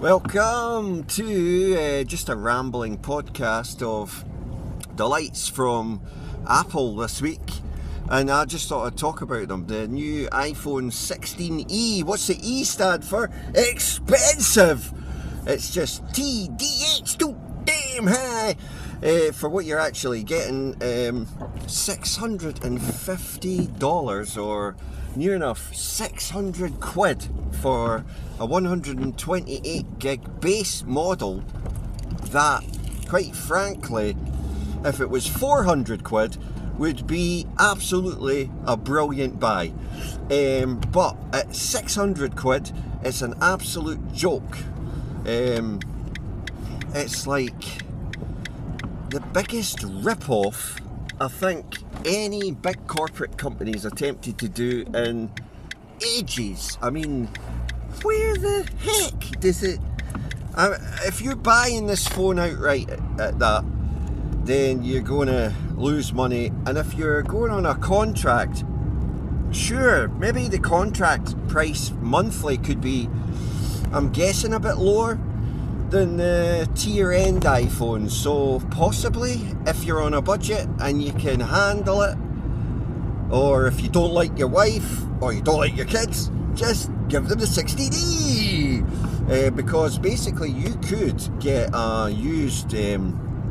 Welcome to just a rambling podcast of delights from Apple this week, and I just thought I'd talk about them. The new iPhone 16e. What's the E stand for? Expensive! It's just TDH, too damn high for what you're actually getting. $650 or near enough 600 quid for a 128 gig base model that, quite frankly, if it was 400 quid, would be absolutely a brilliant buy. But at 600 quid, it's an absolute joke. It's like the biggest rip-off I think any big corporate company's attempted to do in ages. I mean, where the heck does it... if you're buying this phone outright at that, then you're going to lose money. And if you're going on a contract, sure, maybe the contract price monthly could be, I'm guessing, a bit lower than the tier end iPhone. So possibly, if you're on a budget and you can handle it, or if you don't like your wife or you don't like your kids, just give them the 16e, because basically you could get a used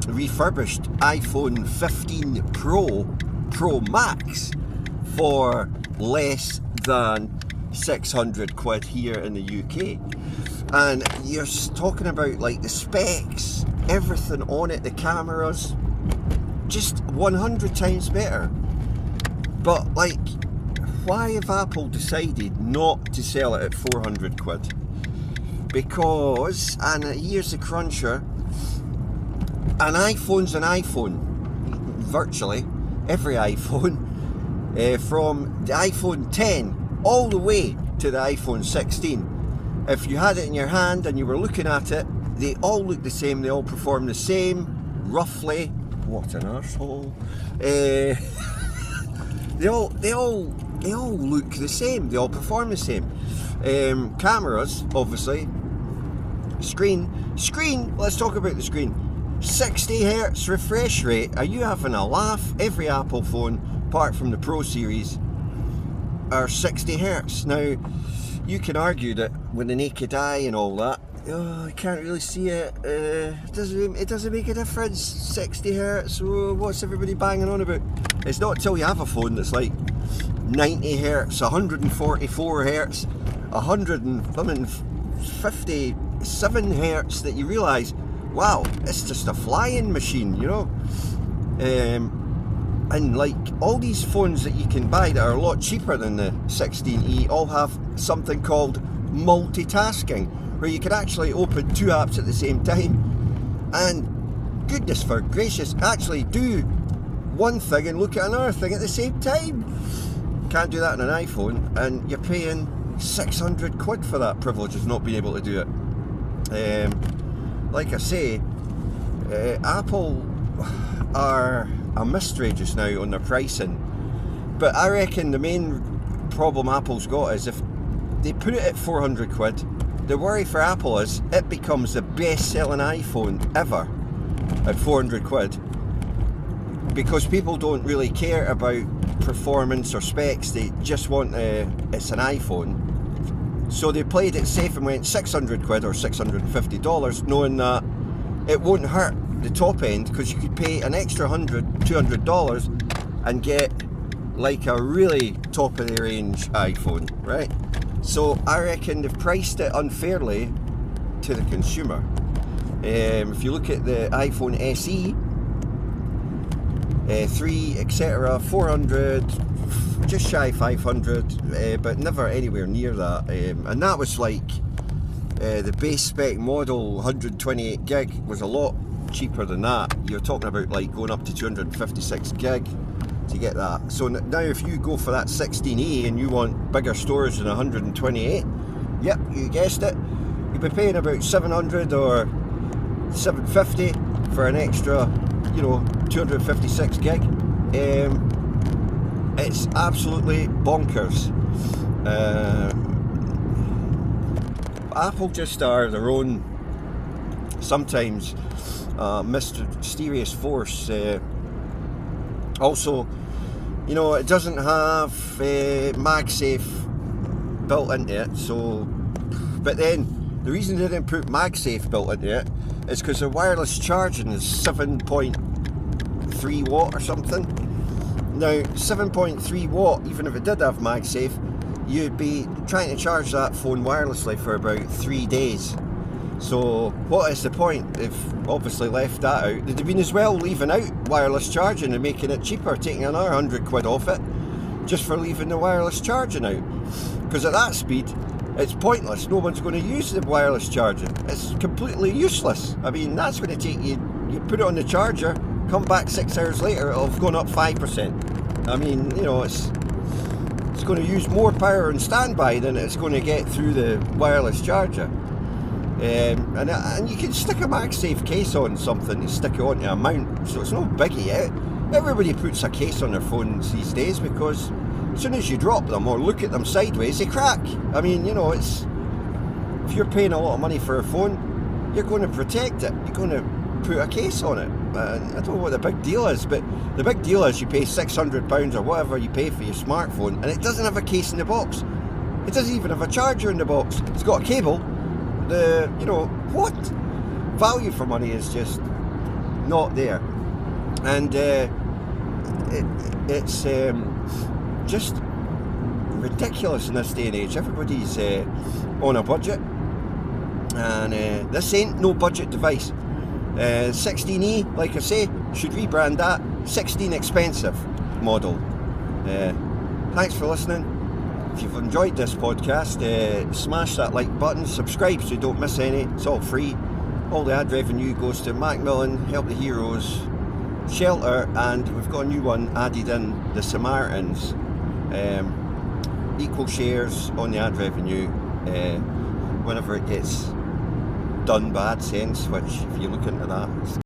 refurbished iPhone 15 Pro Max for less than 600 quid here in the UK. And you're talking about like the specs, everything on it, the cameras, just 100 times better. But like, why have Apple decided not to sell it at 400 quid? Because, and here's the cruncher, an iPhone's an iPhone. Virtually every iPhone, from the iPhone 10 all the way to the iPhone 16. If you had it in your hand and you were looking at it, they all look the same, they all perform the same, roughly. What an arsehole. They all look the same, they all perform the same. Cameras, obviously. Screen, let's talk about the screen. 60 Hz refresh rate. Are you having a laugh? Every Apple phone, apart from the Pro series, are 60 Hz. Now, you can argue that with the naked eye and all that, I can't really see it. It doesn't make a difference. 60 Hz. What's everybody banging on about? It's not until you have a phone that's like 90 Hz, 144 Hz, 157 Hz that you realise, wow, it's just a flying machine, you know. And like all these phones that you can buy that are a lot cheaper than the 16e all have something called multitasking, where you can actually open two apps at the same time and, goodness for gracious, actually do one thing and look at another thing at the same time. Can't do that on an iPhone, and you're paying 600 quid for that privilege of not being able to do it. Like I say, Apple are a mystery just now on their pricing, but I reckon the main problem Apple's got is if they put it at 400 quid, the worry for Apple is it becomes the best selling iPhone ever at 400 quid, because people don't really care about performance or specs, they just want it's an iPhone. So they played it safe and went 600 quid or $650, knowing that it won't hurt the top end, because you could pay an extra $100-200 and get like a really top of the range iPhone, right? So I reckon they've priced it unfairly to the consumer. If you look at the iPhone SE, 3, etc., 400, just shy 500, but never anywhere near that. And that was like the base spec model 128 gig was a lot cheaper than that. You're talking about like going up to 256 gig to get that. So now if you go for that 16e and you want bigger storage than 128, yep, you guessed it, you'll be paying about 700 or 750 for an extra, 256 gig. It's absolutely bonkers. Apple just are their own, sometimes, mysterious force. Also, you know, it doesn't have MagSafe built into it, so, but then the reason they didn't put MagSafe built into it is because the wireless charging is 7.3 watt or something. Now 7.3 watt, even if it did have MagSafe, you'd be trying to charge that phone wirelessly for about 3 days. So what is the point? They've obviously left that out. They'd have been as well leaving out wireless charging and making it cheaper, taking another 100 quid off it, just for leaving the wireless charging out. Because at that speed, it's pointless. No one's going to use the wireless charging. It's completely useless. I mean, that's going to take you, you put it on the charger, come back 6 hours later, it'll have gone up 5%. I mean, you know, it's going to use more power on standby than it's going to get through the wireless charger. And you can stick a MagSafe case on something and stick it onto a mount, so it's no biggie. Everybody puts a case on their phones these days because as soon as you drop them or look at them sideways, they crack. I mean, you know, it's, if you're paying a lot of money for a phone, you're going to protect it. You're going to put a case on it. I don't know what the big deal is, but the big deal is you pay £600 or whatever you pay for your smartphone, and it doesn't have a case in the box. It doesn't even have a charger in the box. It's got a cable. You know, what? Value for money is just not there. And it's just ridiculous in this day and age. Everybody's on a budget, and this ain't no budget device. 16E, like I say, should rebrand that 16 expensive model. Thanks for listening. If you've enjoyed this podcast, smash that like button, subscribe so you don't miss any. It's all free. All the ad revenue goes to Macmillan, Help the Heroes, Shelter, and we've got a new one added in, the Samaritans. Equal shares on the ad revenue whenever it gets done by AdSense, which if you look into that,